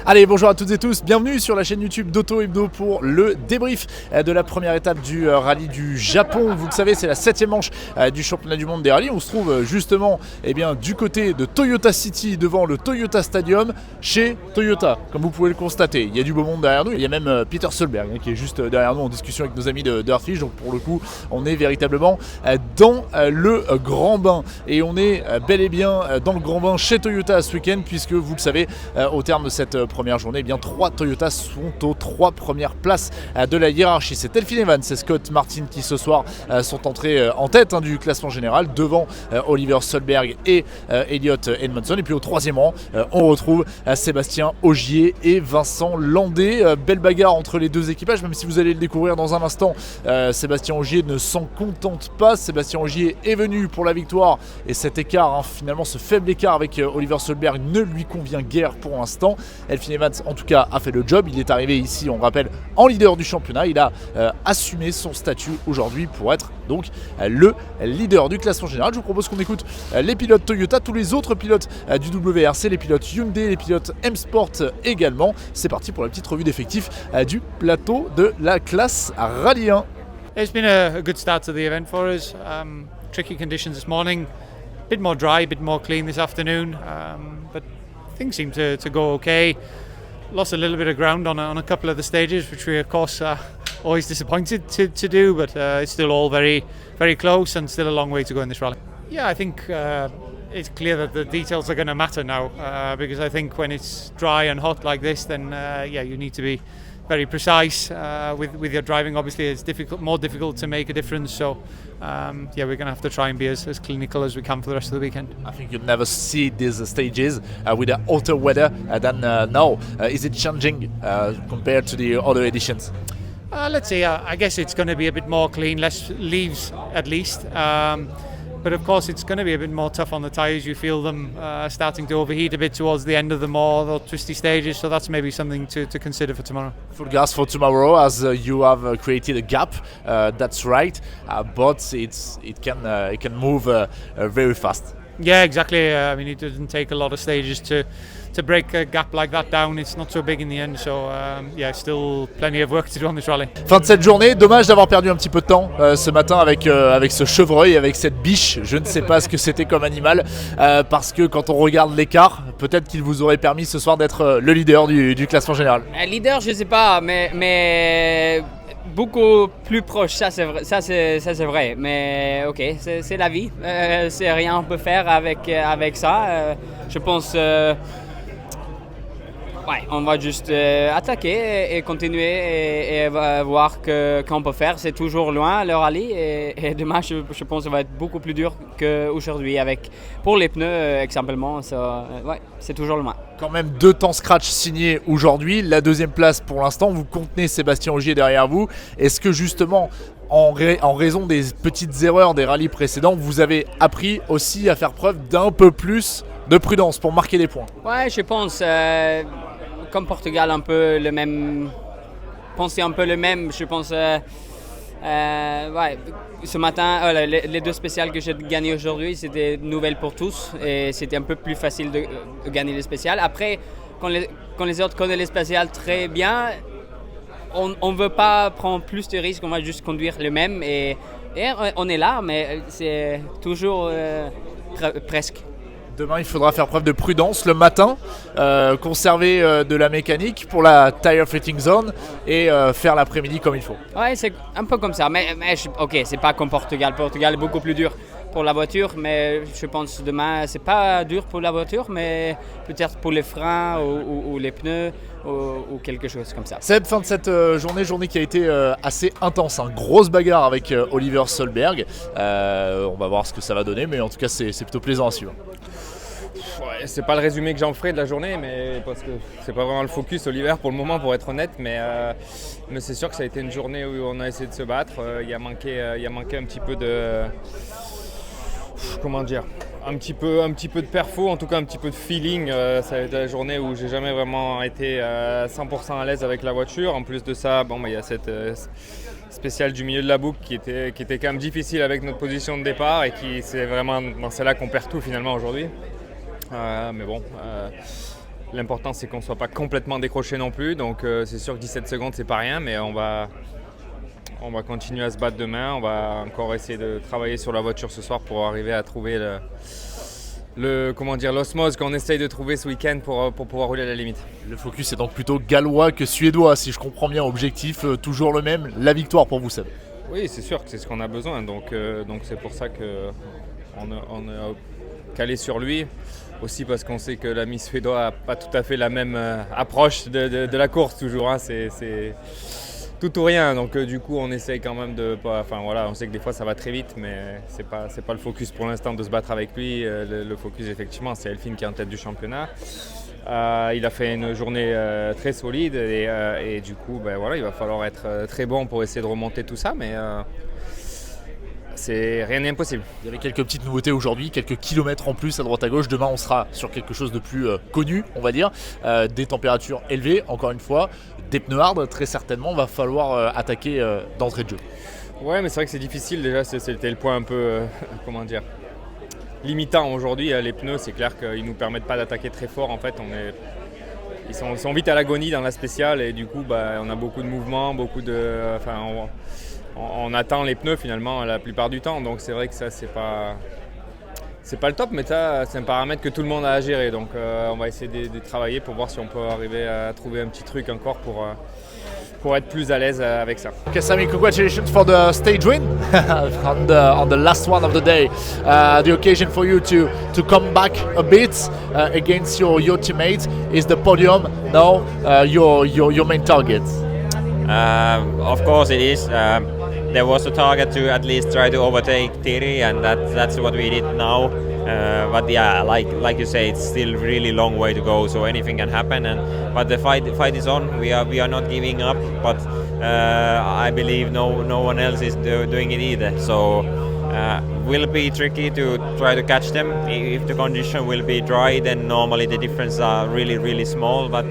Allez, bonjour à toutes et tous, bienvenue sur la chaîne YouTube d'Auto Hebdo pour le débrief de la première étape du Rallye du Japon. Vous le savez, c'est la 7e manche du championnat du monde des rallyes. On se trouve justement du côté de Toyota City, devant le Toyota Stadium, chez Toyota, comme vous pouvez le constater. Il y a du beau monde derrière nous, il y a même Pierre Solberg qui est juste derrière nous en discussion avec nos amis de Earthfish. Donc pour le coup, on est véritablement dans le grand bain. Et on est bel et bien dans le grand bain chez Toyota ce week-end, puisque vous le savez, au terme de cette première journée, 3 Toyotas sont aux 3 premières places de la hiérarchie. C'est Elfyn Evans et Scott Martin qui ce soir sont entrés en tête du classement général devant Oliver Solberg et Elliott Edmondson. Et puis au 3e rang, on retrouve Sébastien Ogier et Vincent Landé. Belle bagarre entre les deux équipages, même si vous allez le découvrir dans un instant. Sébastien Ogier ne s'en contente pas. Sébastien Ogier est venu pour la victoire et cet écart, finalement ce faible écart avec Oliver Solberg ne lui convient guère pour l'instant. Elfyn Evans en tout cas a fait le job, il est arrivé ici, on rappelle, en leader du championnat, il a assumé son statut aujourd'hui pour être donc le leader du classement général. Je vous propose qu'on écoute les pilotes Toyota, tous les autres pilotes du WRC, les pilotes Hyundai, les pilotes M-Sport également. C'est parti pour la petite revue d'effectifs du plateau de la classe Rallye 1. It's been a good start to the event for us. Tricky conditions this morning, a bit more dry, a bit more clean this afternoon, but things seem to go okay. Lost a little bit of ground on a couple of the stages, which we of course are always disappointed to do, but it's still all very, very close and still a long way to go in this rally. Yeah, I think it's clear that the details are going to matter now, because I think when it's dry and hot like this, then you need to be very precise with your driving. Obviously, it's more difficult to make a difference. So, we're going to have to try and be as clinical as we can for the rest of the weekend. I think you'll never see these stages with the hotter weather than now. Is it changing compared to the other editions? Let's see. I guess it's going to be a bit more clean, less leaves at least. But of course, it's going to be a bit more tough on the tyres. You feel them starting to overheat a bit towards the end of the more twisty stages. So that's maybe something to consider for tomorrow. Full gas for tomorrow, as you have created a gap. That's right, but it can move very fast. Yeah, exactly. I mean, it doesn't take a lot of stages to break a gap like that down. It's not so big in the end, so still plenty of work to do on this rally. Fin de cette journée, dommage d'avoir perdu un petit peu de temps ce matin avec ce chevreuil, avec cette biche. Je ne sais pas ce que c'était comme animal, parce que quand on regarde l'écart, peut-être qu'il vous aurait permis ce soir d'être le leader du classement général. Leader, je ne sais pas, mais beaucoup plus proche, ça c'est vrai, mais ok, c'est la vie, c'est rien on peut faire avec ça. Je pense on va juste attaquer et continuer et voir qu'on peut faire. C'est toujours loin le rallye et demain je pense que ça va être beaucoup plus dur qu'aujourd'hui pour les pneus exemplement. C'est toujours loin. Quand même 2 temps scratch signés aujourd'hui, la 2e place pour l'instant, vous contenez Sébastien Ogier derrière vous. Est-ce que justement en raison des petites erreurs des rallyes précédents, vous avez appris aussi à faire preuve d'un peu plus de prudence pour marquer des points? Ouais, je pense comme Portugal un peu le même, penser un peu le même. Je pense ce matin les 2 spéciales que j'ai gagnées aujourd'hui, c'était nouvelle pour tous et c'était un peu plus facile de gagner les spéciales. Après, quand les autres connaissent les spéciales très bien, on ne veut pas prendre plus de risques, on va juste conduire le même et on est là, mais c'est toujours presque. Demain, il faudra faire preuve de prudence le matin, conserver de la mécanique pour la tire fitting zone et faire l'après-midi comme il faut. Ouais, c'est un peu comme ça, mais ok, c'est pas comme Portugal. Portugal est beaucoup plus dur pour la voiture, mais je pense demain, c'est pas dur pour la voiture, mais peut-être pour les freins ou les pneus ou quelque chose comme ça. Seb, fin de cette journée qui a été assez intense, grosse bagarre avec Oliver Solberg. On va voir ce que ça va donner, mais en tout cas, c'est plutôt plaisant à suivre. Ouais, c'est pas le résumé que j'en ferai de la journée, mais parce que c'est pas vraiment le focus Oliver pour le moment, pour être honnête, mais c'est sûr que ça a été une journée où on a essayé de se battre. Il a manqué un petit peu de, comment dire, un petit peu de perfo, en tout cas un petit peu de feeling. Ça a été la journée où j'ai jamais vraiment été 100% à l'aise avec la voiture. En plus de ça, il y a cette spéciale du milieu de la boucle qui était quand même difficile avec notre position de départ et c'est là qu'on perd tout finalement aujourd'hui. Mais bon, L'important, c'est qu'on ne soit pas complètement décroché non plus. Donc, c'est sûr que 17 secondes, c'est pas rien, mais on va continuer à se battre demain. On va encore essayer de travailler sur la voiture ce soir pour arriver à trouver l'osmose qu'on essaye de trouver ce week-end pour pouvoir rouler à la limite. Le focus est donc plutôt gallois que suédois, si je comprends bien. Objectif toujours le même, la victoire pour vous, Seb. Oui, c'est sûr que c'est ce qu'on a besoin. Donc c'est pour ça qu'on est calé sur lui. Aussi parce qu'on sait que l'ami suédois n'a pas tout à fait la même approche de la course toujours. Hein. C'est tout ou rien. Donc du coup, on essaye quand même de pas. Enfin voilà, on sait que des fois ça va très vite, mais c'est pas le focus pour l'instant de se battre avec lui. Le focus effectivement, c'est Elfyn qui est en tête du championnat. Il a fait une journée très solide et du coup, il va falloir être très bon pour essayer de remonter tout ça, mais rien n'est impossible. Il y avait quelques petites nouveautés aujourd'hui, quelques kilomètres en plus à droite à gauche. Demain, on sera sur quelque chose de plus connu, on va dire. Des températures élevées, encore une fois. Des pneus hard, très certainement. Va falloir attaquer d'entrée de jeu. Ouais, mais c'est vrai que c'est difficile. Déjà, c'était le point un peu, limitant aujourd'hui. Les pneus, c'est clair qu'ils ne nous permettent pas d'attaquer très fort. En fait, ils sont vite à l'agonie dans la spéciale et du coup, on a beaucoup de mouvements, on attend les pneus finalement la plupart du temps, donc c'est vrai que ça c'est pas le top, mais ça c'est un paramètre que tout le monde a à gérer, donc on va essayer de travailler pour voir si on peut arriver à trouver un petit truc encore pour être plus à l'aise avec ça. Okay, Sammy, congratulations for the stage win on the last one of the day. The occasion for you to come back a bit against your teammates. Is the podium now your main target? Of course it is. There was a target to at least try to overtake Thierry, and that's what we did now. But yeah, like you say, it's still really long way to go, so anything can happen. But the fight is on. We are not giving up, but I believe no one else is doing it either. So will be tricky to try to catch them. If the condition will be dry, then normally the difference are really small. But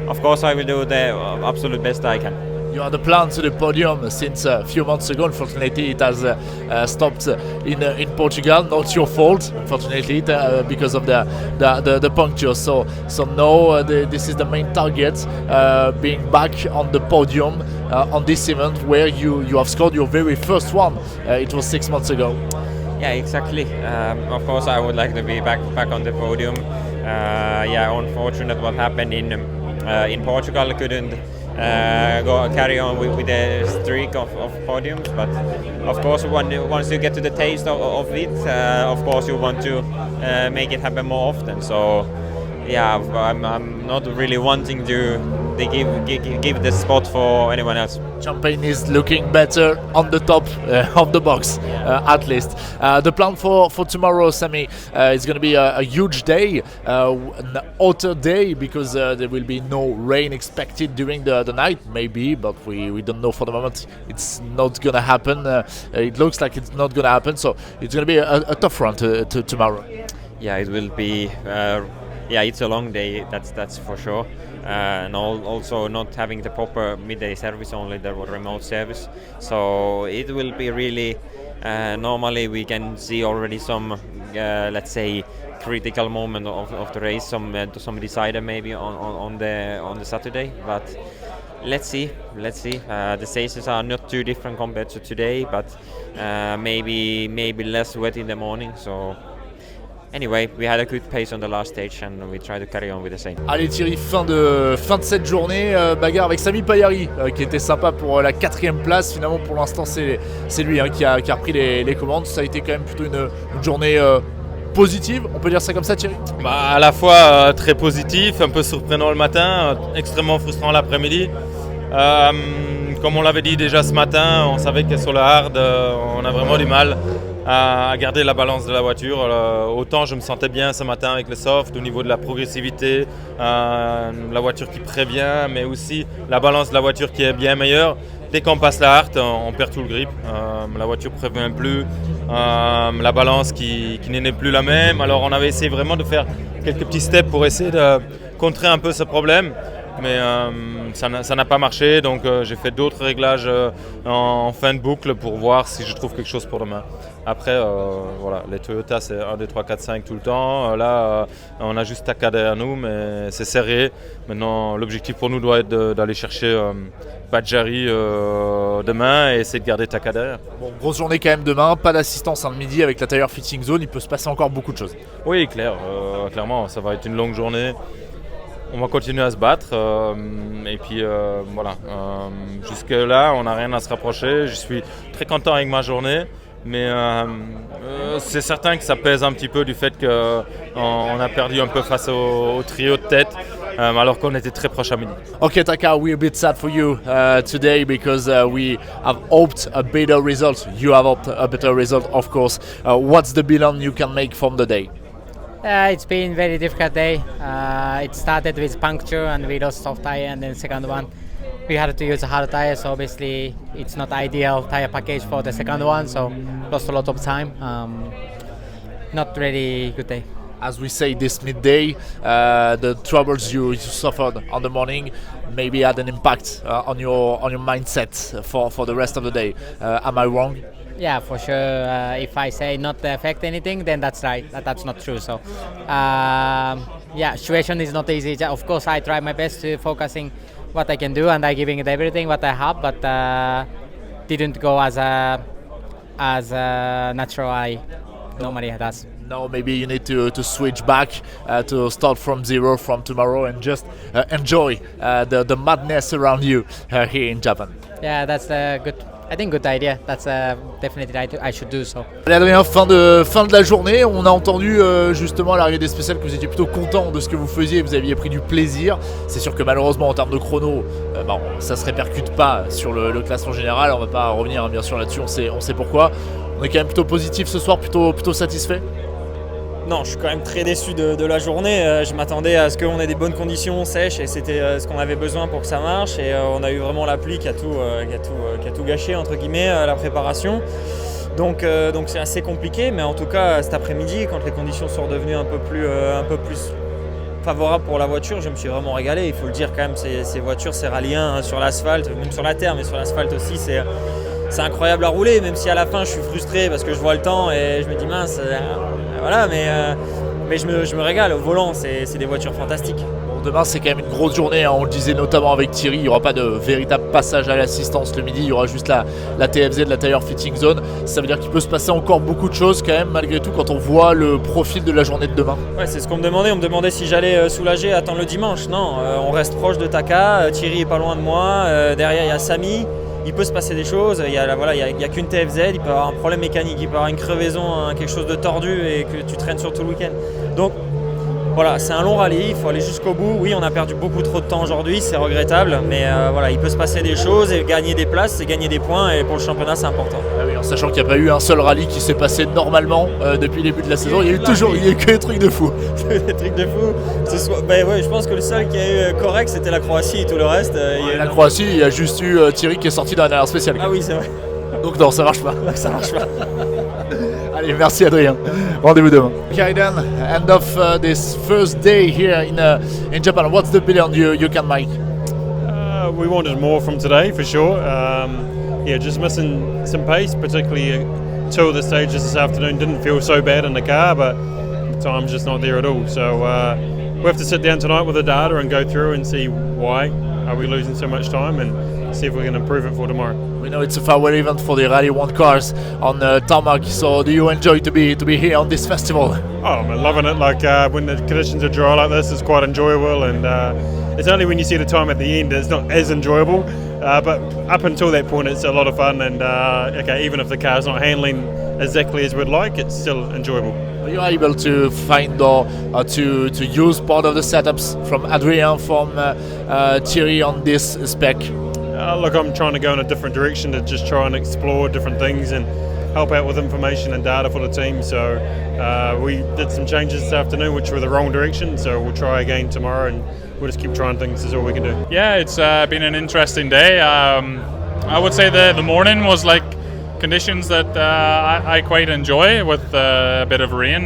of course, I will do the absolute best I can. You had a plan to the podium since a few months ago. Unfortunately, it has stopped in Portugal. Not your fault, unfortunately, because of the puncture. So now this is the main target, being back on the podium on this event where you have scored your very first one. It was 6 months ago. Yeah, exactly. Of course, I would like to be back on the podium. Unfortunate what happened in Portugal. Couldn't carry on with the streak of podiums, but of course once you get to the taste of it, of course you want to make it happen more often. So yeah, I'm not really wanting to give the spot for anyone else. Champagne is looking better on the top of the box, at least. The plan for tomorrow, Sammy, is going to be a huge day, an hotter day, because there will be no rain expected during the night, maybe, but we don't know for the moment. It's not going to happen. It looks like it's not going to happen, so it's going to be a tough run to tomorrow. Yeah, it will be. It's a long day, that's for sure. And also not having the proper midday service, only the remote service. So it will be really, normally we can see already some, let's say, critical moment of the race, some decider maybe on the Saturday. But let's see. The stages are not too different compared to today, but maybe less wet in the morning. So anyway, we had a good pace on the last stage and we try to carry on with the same. Allez Thierry, fin de cette journée, bagarre avec Sami Payari qui était sympa pour la 4e place. Finalement pour l'instant c'est lui qui a repris les commandes. Ça a été quand même plutôt une journée positive, on peut dire ça comme ça Thierry? À la fois très positif, un peu surprenant le matin, extrêmement frustrant l'après-midi. Comme on l'avait dit déjà ce matin, on savait que sur le hard, on a vraiment du mal à garder la balance de la voiture. Autant je me sentais bien ce matin avec le soft au niveau de la progressivité, la voiture qui prévient, mais aussi la balance de la voiture qui est bien meilleure. Dès qu'on passe la hard, on perd tout le grip, la voiture ne prévient plus, la balance qui n'est plus la même. Alors on avait essayé vraiment de faire quelques petits steps pour essayer de contrer un peu ce problème. mais ça n'a pas marché, donc j'ai fait d'autres réglages en fin de boucle pour voir si je trouve quelque chose pour demain. Après, voilà, les Toyota c'est 1, 2, 3, 4, 5 tout le temps. Là, on a juste Taka derrière nous, mais c'est serré. Maintenant, l'objectif pour nous doit être d'aller chercher Badjari demain et essayer de garder Taka derrière. Bon, grosse journée quand même demain, pas d'assistance le midi avec la tire fitting zone, il peut se passer encore beaucoup de choses. Oui, clairement, ça va être une longue journée. On va continuer à se battre et puis voilà. Jusque-là, on n'a rien à se rapprocher. Je suis très content avec ma journée. Mais c'est certain que ça pèse un petit peu du fait qu'on a perdu un peu face au trio de tête alors qu'on était très proche à midi. Okay, Taka, we're a bit sad for you today because we have hoped a better result. You have hoped a better result, of course. What's the bilan you can make from the day? It's been a very difficult day. It started with puncture and we lost soft tire, and then second one we had to use a hard tire, so obviously it's not ideal tire package for the second one, so lost a lot of time. Not really good day. As we say this midday, the troubles you suffered on the morning maybe had an impact on your mindset for the rest of the day. Am I wrong? Yeah, for sure. If I say not affect anything, then that's right. That's not true. So, yeah, situation is not easy. Of course, I try my best to focusing what I can do, and I giving it everything what I have, but didn't go as natural I normally does. No, maybe you need to switch back to start from zero from tomorrow and just enjoy the madness around you here in Japan. Yeah, that's a good idea. That's definitely I should do so. Allez Adrien, fin de la journée, on a entendu justement à l'arrivée des spéciales que vous étiez plutôt content de ce que vous faisiez, vous aviez pris du plaisir. C'est sûr que malheureusement en termes de chrono, ça se répercute pas sur le classement général, on va pas revenir bien sûr là-dessus, on sait pourquoi. On est quand même plutôt positif ce soir, plutôt satisfait. Non, je suis quand même très déçu de la journée. Je m'attendais à ce qu'on ait des bonnes conditions sèches et c'était ce qu'on avait besoin pour que ça marche. Et on a eu vraiment la pluie qui a tout gâché entre guillemets la préparation. Donc c'est assez compliqué, mais en tout cas cet après-midi, quand les conditions sont redevenues un peu plus favorables pour la voiture, je me suis vraiment régalé. Il faut le dire quand même, ces voitures, ces Rallye 1 sur l'asphalte, même sur la terre, mais sur l'asphalte aussi, c'est incroyable à rouler, même si à la fin je suis frustré parce que je vois le temps et je me dis mince, voilà, mais je me régale au volant, c'est des voitures fantastiques. Bon, demain c'est quand même une grosse journée, hein. On le disait notamment avec Thierry, il n'y aura pas de véritable passage à l'assistance le midi, il y aura juste la TFZ de la Tire Fitting Zone. Ça veut dire qu'il peut se passer encore beaucoup de choses quand même malgré tout quand on voit le profil de la journée de demain. Ouais, c'est ce qu'on me demandait si j'allais soulager, attendre le dimanche. Non, on reste proche de Taka, Thierry est pas loin de moi, derrière il y a Samy. Il peut se passer des choses, il y a qu'une TFZ, il peut y avoir un problème mécanique, il peut y avoir une crevaison, quelque chose de tordu et que tu traînes sur tout le week-end. Donc voilà, c'est un long rallye, il faut aller jusqu'au bout. Oui, on a perdu beaucoup trop de temps aujourd'hui, c'est regrettable, mais voilà, il peut se passer des choses et gagner des places, c'est gagner des points et pour le championnat c'est important. Ah oui, en sachant qu'il n'y a pas eu un seul rallye qui s'est passé normalement depuis le début de la saison, il y a eu que des trucs de fou. Des trucs de fou. Ouais, je pense que le seul qui a eu correct c'était la Croatie et tout le reste. La Croatie, il y a juste eu Thierry qui est sorti dans la dernière spéciale. Ah oui, c'est vrai. Donc non, ça marche pas. Ça marche pas. Allez, merci Adrien. Rendez-vous demain. Okay, then, end of this first day here in Japan. What's the bilan you can make? We wanted more from today, for sure. Just missing some pace, particularly two of the stages this afternoon didn't feel so bad in the car, but the time's just not there at all. So we have to sit down tonight with the data and go through and see why are we losing so much time and see if we can improve it for tomorrow. We know it's a farewell event for the Rally 1 cars on tarmac, so do you enjoy to be here on this festival? Oh, I'm loving it. Like when the conditions are dry like this, it's quite enjoyable, and it's only when you see the time at the end it's not as enjoyable. But up until that point, it's a lot of fun, and even if the car's not handling exactly as we'd like, it's still enjoyable. Are you able to find or to use part of the setups from Adrien, from Thierry on this spec? Look, I'm trying to go in a different direction to just try and explore different things and help out with information and data for the team. So we did some changes this afternoon which were the wrong direction, so we'll try again tomorrow and we'll just keep trying things, is all we can do. Yeah, it's been an interesting day. I would say the morning was like conditions that I quite enjoy with a bit of rain,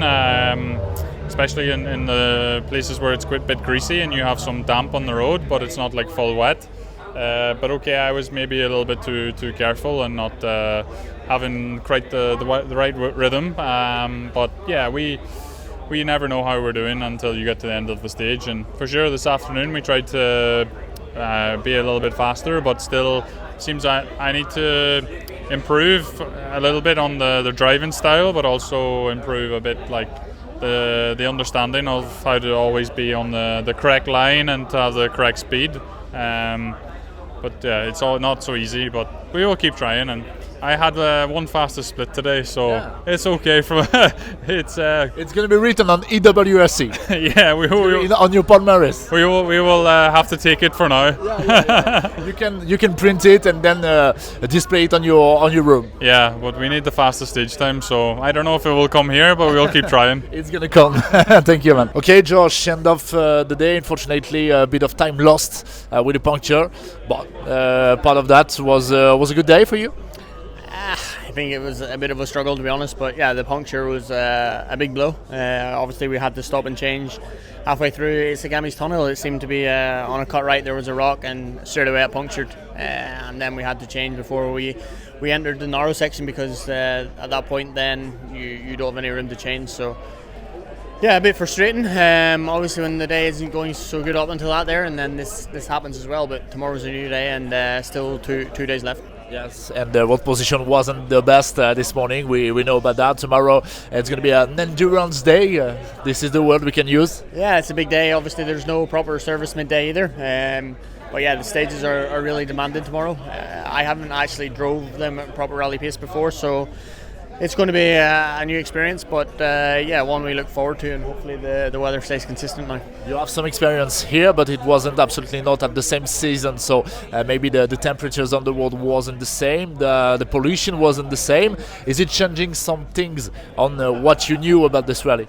especially in the places where it's a bit greasy and you have some damp on the road, but it's not like full wet. But okay, I was maybe a little bit too careful and not having quite the right rhythm. But yeah, we never know how we're doing until you get to the end of the stage. And for sure, this afternoon we tried to be a little bit faster, but still seems I need to improve a little bit on the driving style, but also improve a bit like the understanding of how to always be on the correct line and to have the correct speed. But it's all not so easy, but we will keep trying. And I had one fastest split today, so it's okay. It's going to be written on EWRC. Yeah, we on your palmarès. We will have to take it for now. You can print it and then display it on your room. Yeah, but we need the fastest stage time, so I don't know if it will come here, but we'll keep trying. It's gonna come. Thank you, man. Okay, Josh, end of the day. Unfortunately, a bit of time lost with the puncture, but part of that was a good day for you. I think it was a bit of a struggle, to be honest, but yeah, the puncture was a big blow. Obviously we had to stop and change halfway through Isagami's tunnel. It seemed to be on a cut right there was a rock, and straight away it punctured, and then we had to change before we entered the narrow section, because at that point then you don't have any room to change. So yeah, a bit frustrating. Obviously when the day isn't going so good up until that there, and then this happens as well, but tomorrow's a new day and still two days left. Yes, and what position wasn't the best this morning? We know about that. Tomorrow it's going to be an endurance day. This is the word we can use. Yeah, it's a big day. Obviously there's no proper service midday either. But yeah, the stages are really demanding tomorrow. I haven't actually drove them at proper rally pace before, so it's going to be a new experience, but yeah, one we look forward to, and hopefully the weather stays consistent now. You have some experience here, but it wasn't absolutely not at the same season, so maybe the temperatures on the road wasn't the same, the pollution wasn't the same. Is it changing some things on what you knew about this rally?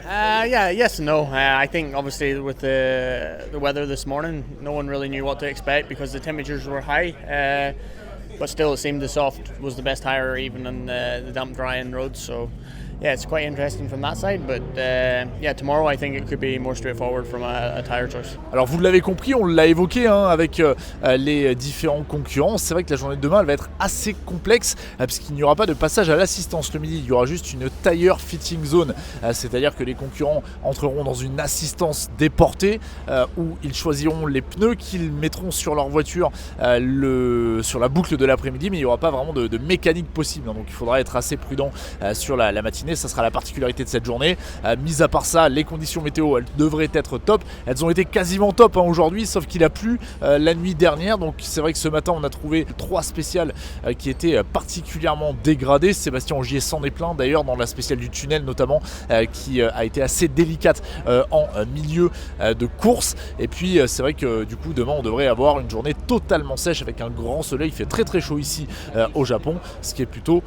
Yeah, yes and no. I think obviously with the weather this morning, no one really knew what to expect because the temperatures were high. But still, it seemed the soft was the best tire, even on the damp, drying roads. So, yeah, it's quite interesting from that side. But yeah, tomorrow, I think it could be more straightforward from a tire choice. Alors, vous l'avez compris, on l'a évoqué avec les différents concurrents. C'est vrai que la journée de demain, elle va être assez complexe puisqu'il n'y aura pas de passage à l'assistance le midi. Il y aura juste une tire fitting zone, c'est-à-dire que les concurrents entreront dans une assistance déportée où ils choisiront les pneus qu'ils mettront sur leur voiture sur la boucle de l'après-midi, mais il n'y aura pas vraiment de mécanique possible. Donc, il faudra être assez prudent sur la matinée. Ça sera la particularité de cette journée. Mis à part ça, les conditions météo, elles devraient être top. Elles ont été quasiment top aujourd'hui, sauf qu'il a plu la nuit dernière. Donc c'est vrai que ce matin, on a trouvé 3 spéciales qui étaient particulièrement dégradées. Sébastien Ogier s'en est plaint d'ailleurs dans la spéciale du tunnel notamment, qui a été assez délicate en milieu de course. Et puis c'est vrai que du coup demain, on devrait avoir une journée totalement sèche avec un grand soleil. Il fait très très chaud ici au Japon, ce qui est plutôt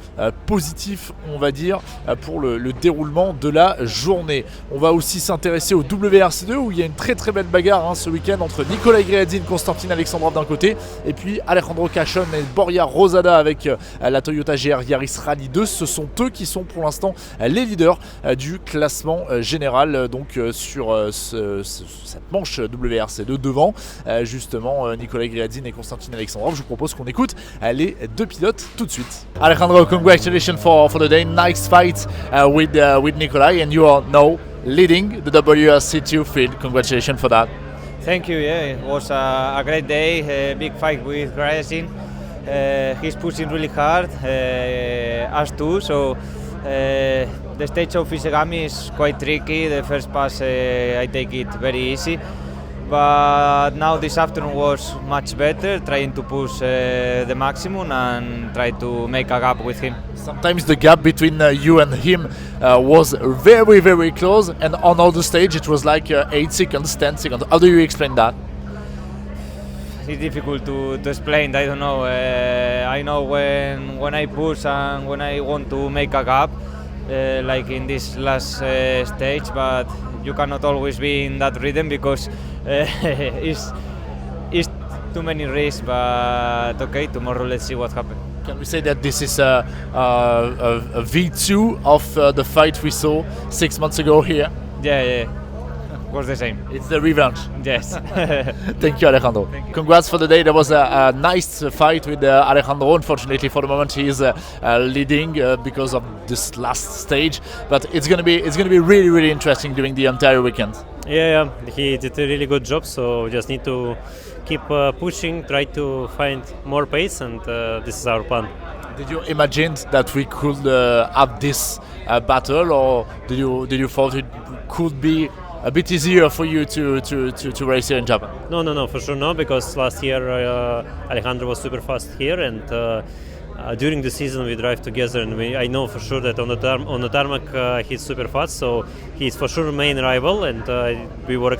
positif, on va dire, pour le déroulement de la journée. On va aussi s'intéresser au WRC2 où il y a une très très belle bagarre ce week-end entre Nicolas Greadzin, Constantin Alexandrov d'un côté et puis Alejandro Cachon et Borja Rosada avec la Toyota GR Yaris Rallye 2. Ce sont eux qui sont pour l'instant les leaders du classement général donc sur cette manche WRC2 devant justement Nicolas Greadzin et Constantin Alexandrov. Je vous propose qu'on écoute les 2 pilotes tout de suite. Alejandro, congratulations for the day. Nice fight with Nikolai, and you are now leading the WRC2 field. Congratulations for that. Thank you. Yeah, it was a great day. A big fight with Greadzin. He's pushing really hard, us too. So the stage of Isagami is quite tricky. The first pass I take it very easy. But now this afternoon was much better, trying to push the maximum and try to make a gap with him. Sometimes the gap between you and him was very, very close, and on all the stage it was like 8 seconds, 10 seconds. How do you explain that? It's difficult to explain. I don't know. I know when I push and when I want to make a gap, like in this last stage, but you cannot always be in that rhythm because it's too many risks. But okay, tomorrow let's see what happens. Can we say that this is a V2 of the fight we saw 6 months ago here? Yeah. Was the same. It's the revenge. Yes. Thank you, Alejandro. Congrats for the day. There was a nice fight with Alejandro. Unfortunately, for the moment, he is leading because of this last stage. But it's gonna be really, really interesting during the entire weekend. Yeah, he did a really good job. So we just need to keep pushing, try to find more pace, and this is our plan. Did you imagine that we could have this battle, or did you thought it could be a bit easier for you to race here in Japan? No, for sure no, because last year Alejandro was super fast here, and during the season we drive together, and I know for sure that on the tarmac he's super fast, so he's for sure main rival, and we were.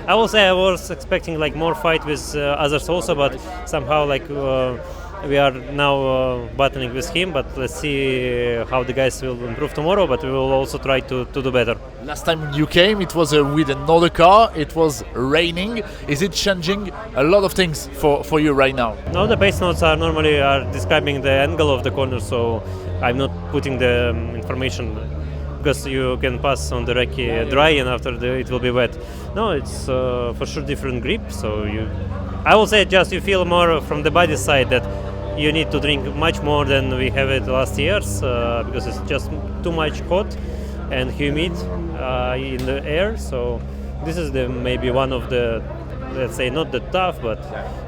I will say I was expecting like more fight with others also, but somehow like. We are now battling with him, but let's see how the guys will improve tomorrow, but we will also try to do better. Last time you came, it was with another car, it was raining. Is it changing a lot of things for you right now? No, the pace notes are normally describing the angle of the corner, so I'm not putting the information because you can pass on the recce dry and after it will be wet. No, it's for sure different grip, so I will say just you feel more from the body side that you need to drink much more than we have it last years because it's just too much hot and humid in the air. So this is maybe one of the, let's say, not the tough, but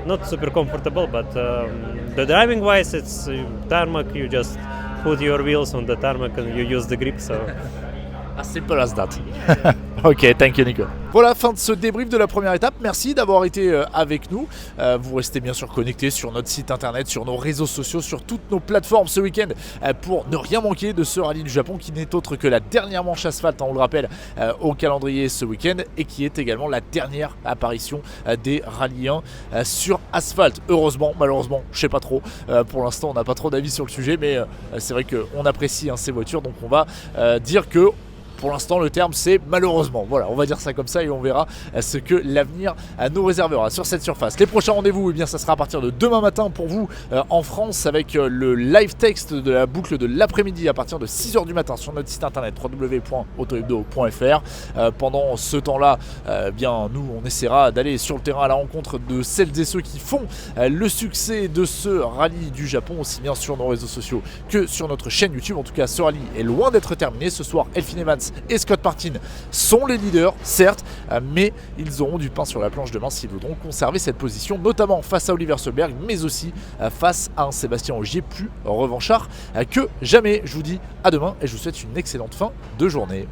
not super comfortable. But the driving wise, it's tarmac. You just put your wheels on the tarmac and you use the grip. So. As simple as that. Ok, thank you Nico. Voilà, fin de ce débrief de la première étape. Merci d'avoir été avec nous. Vous restez bien sûr connectés sur notre site internet, sur nos réseaux sociaux, sur toutes nos plateformes ce week-end pour ne rien manquer de ce rallye du Japon qui n'est autre que la dernière manche asphalte, on le rappelle, au calendrier ce week-end et qui est également la dernière apparition des rallyens sur asphalte. Heureusement, malheureusement, je sais pas trop. Pour l'instant, on n'a pas trop d'avis sur le sujet, mais c'est vrai qu'on apprécie ces voitures, donc on va dire que pour l'instant, le terme c'est malheureusement. Voilà, on va dire ça comme ça et on verra ce que l'avenir nous réservera sur cette surface. Les prochains rendez-vous, eh bien, ça sera à partir de demain matin pour vous en France avec le live text de la boucle de l'après-midi à partir de 6h du matin sur notre site internet www.autohebdo.fr. Pendant ce temps-là, bien, nous, on essaiera d'aller sur le terrain à la rencontre de celles et ceux qui font le succès de ce rallye du Japon, aussi bien sur nos réseaux sociaux que sur notre chaîne YouTube. En tout cas, ce rallye est loin d'être terminé. Ce soir, Elfyn Evans et Scott Martin sont les leaders, certes, mais ils auront du pain sur la planche demain s'ils voudront conserver cette position, notamment face à Oliver Solberg, mais aussi face à un Sébastien Ogier plus revanchard que jamais. Je vous dis à demain et je vous souhaite une excellente fin de journée.